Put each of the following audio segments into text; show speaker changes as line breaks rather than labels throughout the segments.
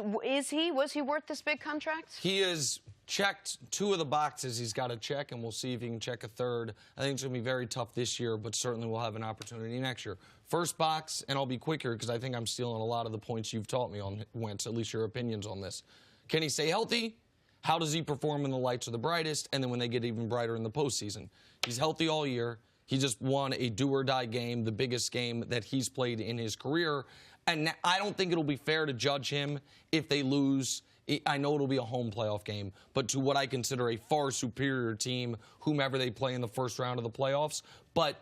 Was he worth this big contract?
He has checked 2 of the boxes he's got to check, and we'll see if he can check a 3rd. I think it's going to be very tough this year, but certainly we'll have an opportunity next year. First box, and I'll be quicker because I think I'm stealing a lot of the points you've taught me on Wentz, at least your opinions on this. Can he stay healthy? How does he perform when the lights are the brightest, and then when they get even brighter in the postseason? He's healthy all year. He just won a do-or-die game, the biggest game that he's played in his career. And I don't think it'll be fair to judge him if they lose. I know it'll be a home playoff game, but to what I consider a far superior team, whomever they play in the first round of the playoffs. But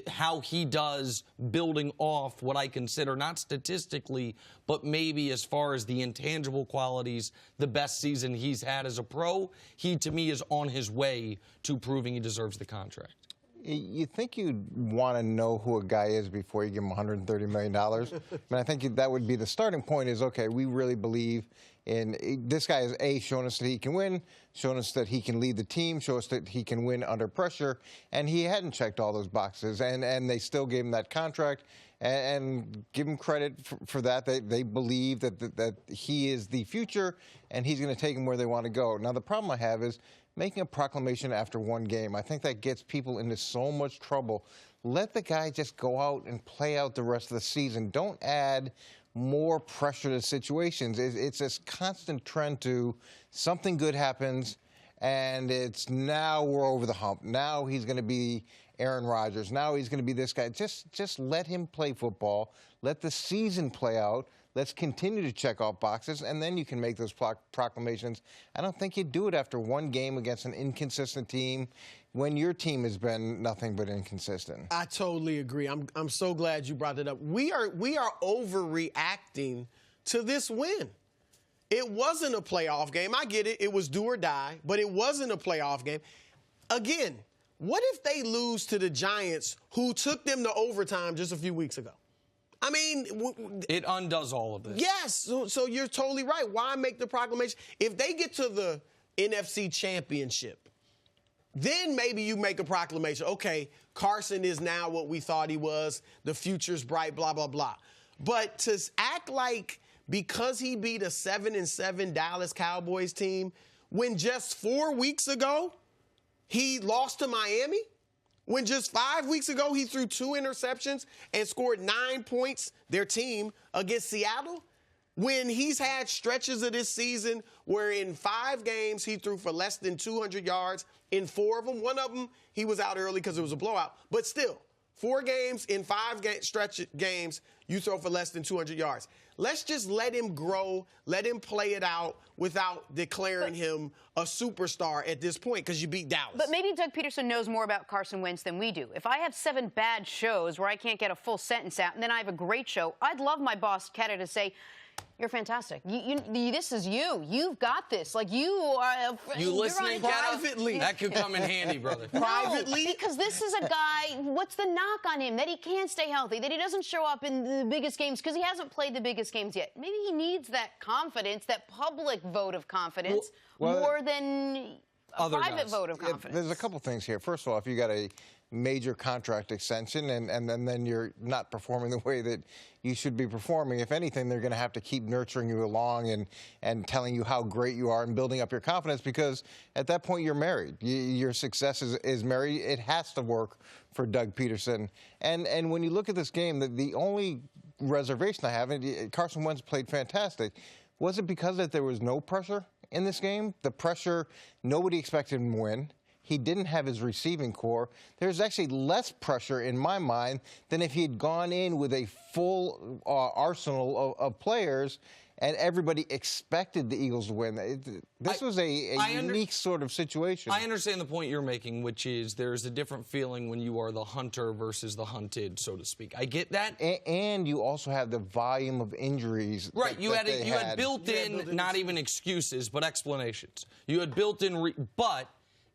how he does building off what I consider, not statistically, but maybe as far as the intangible qualities, the best season he's had as a pro, he, to me, is on his way to proving he deserves the contract.
You think you'd want to know who a guy is before you give him $130 million? I mean, I think that would be the starting point is, okay, we really believe in this guy is, A, showing us that he can win, showing us that he can lead the team, show us that he can win under pressure, and he hadn't checked all those boxes, and they still gave him that contract, and give him credit for that. They believe that he is the future, and he's going to take them where they want to go. Now, the problem I have is making a proclamation after one game. I think that gets people into so much trouble. Let the guy just go out and play out the rest of the season. Don't add more pressure to situations. It's this constant trend to something good happens, and it's now we're over the hump. Now he's going to be Aaron Rodgers. Now he's going to be this guy. Just let him play football. Let the season play out. Let's continue to check off boxes, and then you can make those proclamations. I don't think you'd do it after one game against an inconsistent team when your team has been nothing but inconsistent.
I totally agree. I'm so glad you brought that up. We are overreacting to this win. It wasn't a playoff game. I get it. It was do or die, but it wasn't a playoff game. Again, what if they lose to the Giants, who took them to overtime just a few weeks ago? I mean,
it undoes all of this.
Yes, so you're totally right. Why make the proclamation? If they get to the NFC Championship, then maybe you make a proclamation. Okay, Carson is now what we thought he was. The future's bright, blah, blah, blah. But to act like because he beat a 7-7 Dallas Cowboys team, when just 4 weeks ago he lost to Miami, when just 5 weeks ago he threw 2 interceptions and scored 9 points, their team, against Seattle, when he's had stretches of this season where in 5 games he threw for less than 200 yards, in 4 of them, 1 of them he was out early because it was a blowout, but still, 4 games in 5 stretch games, you throw for less than 200 yards. Let's just let him grow, let him play it out without declaring him a superstar at this point because you beat Dallas.
But maybe Doug Peterson knows more about Carson Wentz than we do. If I have 7 bad shows where I can't get a full sentence out and then I have a great show, I'd love my boss, Keta, to say, you're fantastic. This is you. You've got this. Like, you are...
You listening,
privately.
That could come in handy, brother.
Privately?
No, because this is a guy, what's the knock on him? That he can't stay healthy, that he doesn't show up in the biggest games because he hasn't played the biggest games yet. Maybe he needs that confidence, that public vote of confidence, more than a private vote of confidence.
There's a couple things here. First of all, if you got a major contract extension and then you're not performing the way that you should be performing, if anything, they're going to have to keep nurturing you along and telling you how great you are and building up your confidence, because at that point you're married. Your success is married. It has to work for Doug Peterson. And when you look at this game, the only reservation I have, and Carson Wentz played fantastic, was it because that there was no pressure in this game? The pressure, nobody expected him to win. He didn't have his receiving core. There's actually less pressure in my mind than if he had gone in with a full arsenal of players and everybody expected the Eagles to win. This was a unique sort of situation.
I understand the point you're making, which is there's a different feeling when you are the hunter versus the hunted, so to speak. I get that.
And you also have the volume of injuries.
Right. You had built-in, not even excuses, but explanations. You had built-in, but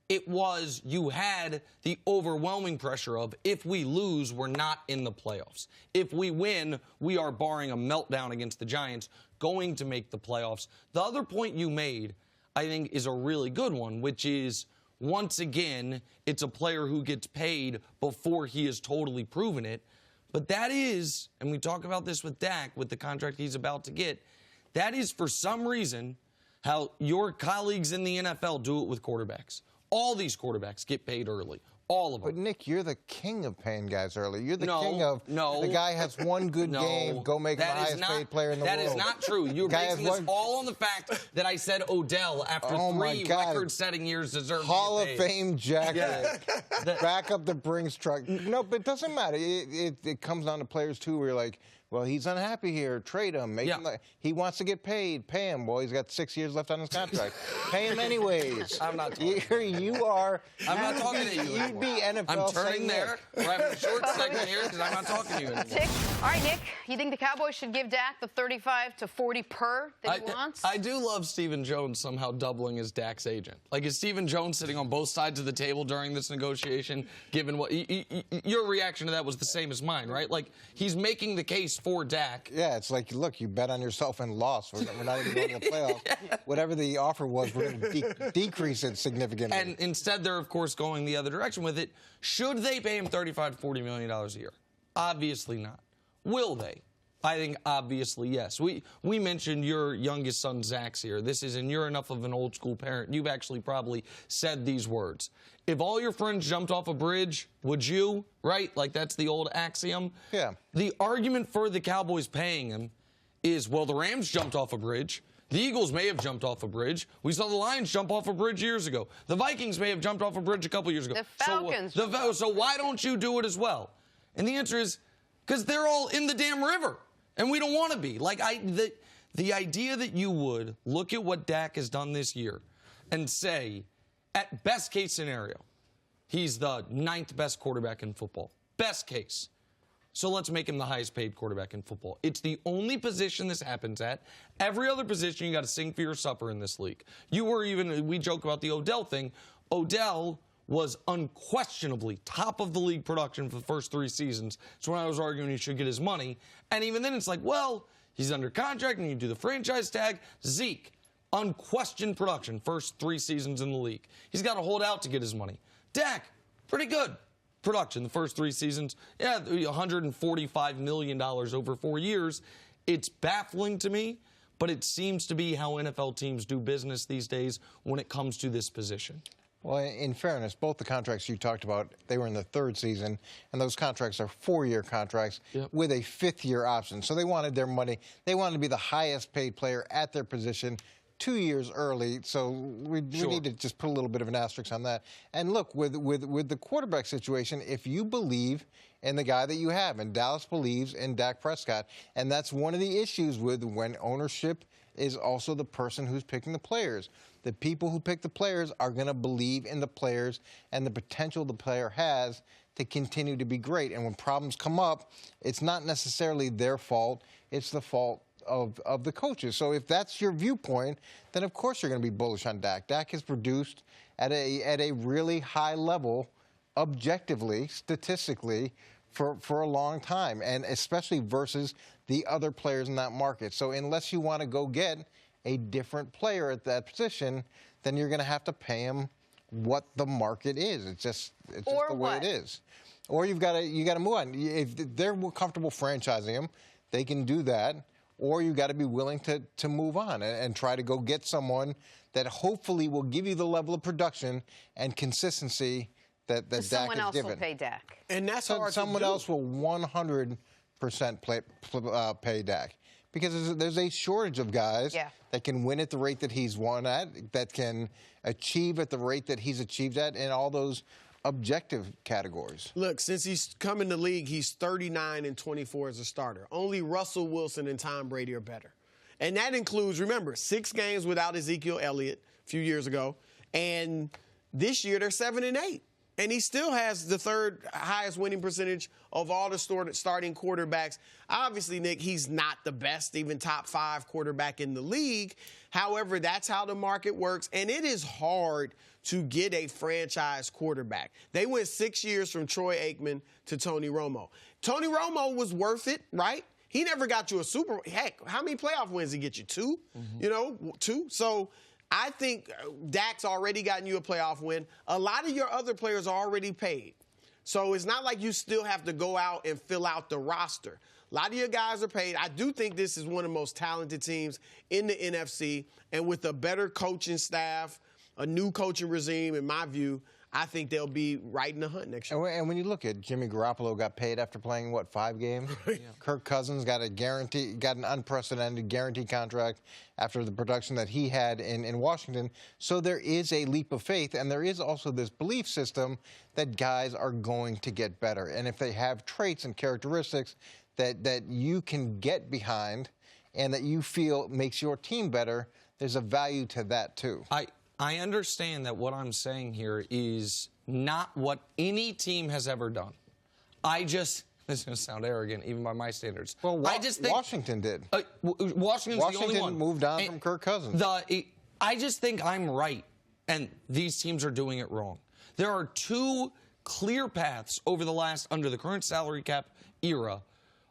it was, you had the overwhelming pressure of, if we lose, we're not in the playoffs. If we win, we are, barring a meltdown against the Giants, going to make the playoffs. The other point you made, I think, is a really good one, which is, once again, it's a player who gets paid before he has totally proven it. But that is, and we talk about this with Dak, with the contract he's about to get, That is, for some reason, how your colleagues in the NFL do it with quarterbacks. All these quarterbacks get paid early. All of them.
But, Nick, you're the king of paying guys early. You're the king of the guy has one good game, go make him the highest paid player in the world.
That is not true. You're basing this all on the fact that I said Odell, after 3 record-setting years, deserved to
Hall
get paid.
of Fame jacket. Back up the Brinks truck. No, but it doesn't matter. It comes down to players, too, where you're like, well, he's unhappy here. Trade him. Make him he wants to get paid. Pay him. Well, he's got 6 years left on his contract. Pay him anyways.
I'm not talking
I'm not talking to you
anymore.
You'd be NFL.
I'm turning there. We're having a short segment here because I'm not talking to you anymore.
All right, Nick, you think the Cowboys should give Dak the 35 to 40 per that he wants?
I do love Stephen Jones somehow doubling as Dak's agent. Like, is Stephen Jones sitting on both sides of the table during this negotiation, given what your reaction to that was the same as mine, right? Like, he's making the case for Dak.
Yeah, it's like, look, you bet on yourself and lost. We're not even going to the playoffs. Whatever the offer was, we're going to decrease it significantly.
And instead, they're, of course, going the other direction with it. Should they pay him $35 to $40 million a year? Obviously not. Will they? I think obviously yes. We mentioned your youngest son, Zach's here. And you're enough of an old school parent. You've actually probably said these words. If all your friends jumped off a bridge, would you? Right? Like, that's the old axiom.
Yeah.
The argument for the Cowboys paying him is, well, the Rams jumped off a bridge. The Eagles may have jumped off a bridge. We saw the Lions jump off a bridge years ago. The Vikings may have jumped off a bridge a couple years ago.
The Falcons.
So why don't you do it as well? And the answer is, because they're all in the damn river, and we don't want to be. Like, the idea that you would look at what Dak has done this year and say, at best case scenario, he's the 9th best quarterback in football. Best case. So let's make him the highest paid quarterback in football. It's the only position this happens at. Every other position, you got to sing for your supper in this league. We joke about the Odell thing. Odell was unquestionably top of the league production for the first 3 seasons. So when I was arguing he should get his money. And even then it's like, well, he's under contract and you do the franchise tag. Zeke, unquestioned production, first 3 seasons in the league. He's got to hold out to get his money. Dak, pretty good production the first 3 seasons. Yeah, $145 million over 4 years. It's baffling to me, but it seems to be how NFL teams do business these days when it comes to this position.
Well, in fairness, both the contracts you talked about, they were in the 3rd season, and those contracts are 4-year contracts with a 5th-year option. So they wanted their money. They wanted to be the highest paid player at their position 2 years early. So we need to just put a little bit of an asterisk on that. And look, with the quarterback situation, if you believe in the guy that you have, and Dallas believes in Dak Prescott, and that's one of the issues with when ownership is also the person who's picking the players. The people who pick the players are going to believe in the players and the potential the player has to continue to be great. And when problems come up, it's not necessarily their fault. It's the fault of the coaches. So if that's your viewpoint, then of course you're going to be bullish on Dak. Dak has produced at a really high level, objectively, statistically, for a long time, and especially versus the other players in that market. So unless you want to go get a different player at that position, then you're going to have to pay him what the market is. It's just the way it is. Or you got to move on. If they're comfortable franchising him, they can do that. Or you got to be willing to move on and try to go get someone that hopefully will give you the level of production and consistency that Dak has given.
Someone else will pay Dak.
And that's hard to do.
Someone else will 100% pay Dak. Because there's a shortage of guys that can win at the rate that he's won at, that can achieve at the rate that he's achieved at in all those objective categories.
Look, since he's come in the league, he's 39-24 as a starter. Only Russell Wilson and Tom Brady are better. And that includes, remember, 6 games without Ezekiel Elliott a few years ago. And this year they're 7-8. And he still has the 3rd highest winning percentage of all the starting quarterbacks. Obviously, Nick, he's not the best, even top 5 quarterback in the league. However, that's how the market works. And it is hard to get a franchise quarterback. They went 6 years from Troy Aikman to Tony Romo. Tony Romo was worth it, right? He never got you a Super Bowl. Heck, how many playoff wins did he get you? 2? Mm-hmm. 2? So I think Dak's already gotten you a playoff win. A lot of your other players are already paid. So it's not like you still have to go out and fill out the roster. A lot of your guys are paid. I do think this is one of the most talented teams in the NFC, and with a better coaching staff, a new coaching regime, in my view, I think they'll be right in the hunt next year.
And when you look at Jimmy Garoppolo got paid after playing, what, 5 games? Yeah. Kirk Cousins got an unprecedented guarantee contract after the production that he had in Washington. So there is a leap of faith, and there is also this belief system that guys are going to get better. And if they have traits and characteristics that you can get behind and that you feel makes your team better, there's a value to that too.
I understand that what I'm saying here is not what any team has ever done. This is going to sound arrogant, even by my standards.
Well, I just think Washington did.
Washington's the only one.
Moved on from Kirk Cousins.
I just think I'm right, and these teams are doing it wrong. There are 2 clear paths under the current salary cap era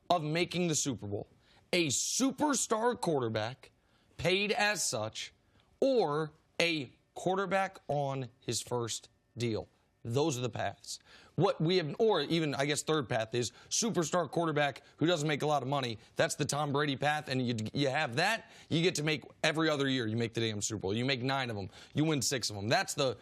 of making the Super Bowl. A superstar quarterback paid as such, or a quarterback on his first deal. Those are the paths. What we have, or even, I guess, third path is superstar quarterback who doesn't make a lot of money. That's the Tom Brady path, and you have that. You get to make every other year. You make the damn Super Bowl. You make 9 of them. You win 6 of them. That's the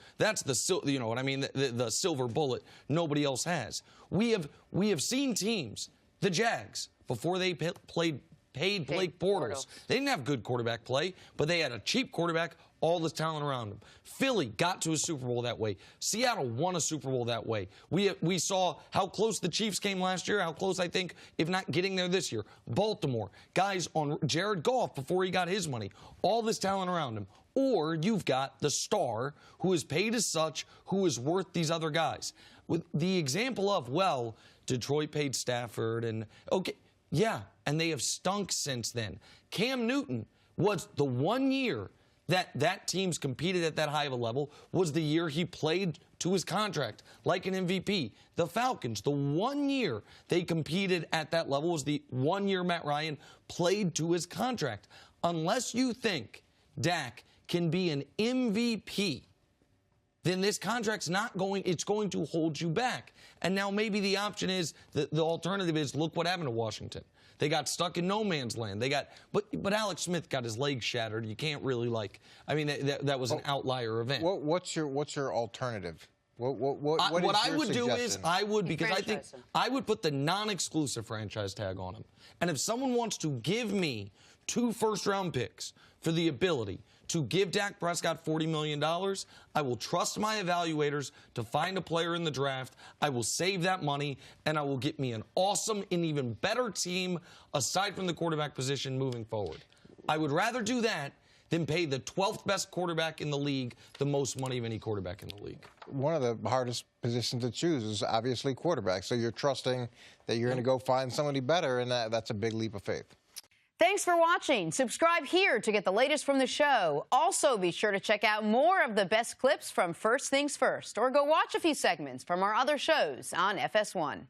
you know what I mean? The silver bullet nobody else has. We have seen teams, the Jags, before they paid Blake Bortles. They didn't have good quarterback play, but they had a cheap quarterback, all this talent around them. Philly got to a Super Bowl that way. Seattle won a Super Bowl that way. We saw how close the Chiefs came last year, how close, I think, if not getting there this year. Baltimore, guys on Jared Goff before he got his money. All this talent around him. Or you've got the star who is paid as such, who is worth these other guys. With the example of, well, Detroit paid Stafford and, okay, yeah, and they have stunk since then. Cam Newton was the one year that teams competed at that high of a level was the year he played to his contract like an MVP. The Falcons, the one year they competed at that level was the one year Matt Ryan played to his contract. Unless you think Dak can be an MVP, then this contract's it's going to hold you back. And now maybe the option is, the alternative is, look what happened to Washington. They got stuck in no man's land. But Alex Smith got his leg shattered. You can't really that was an outlier event.
What's your alternative? What
I would do is I would put the non-exclusive franchise tag on him. And if someone wants to give me 2 first-round picks for the ability to give Dak Prescott $40 million, I will trust my evaluators to find a player in the draft. I will save that money, and I will get me an awesome and even better team aside from the quarterback position moving forward. I would rather do that than pay the 12th best quarterback in the league the most money of any quarterback in the league.
One of the hardest positions to choose is obviously quarterback. So you're trusting that you're going to go find somebody better, and that's a big leap of faith.
Thanks for watching. Subscribe here to get the latest from the show. Also, be sure to check out more of the best clips from First Things First, or go watch a few segments from our other shows on FS1.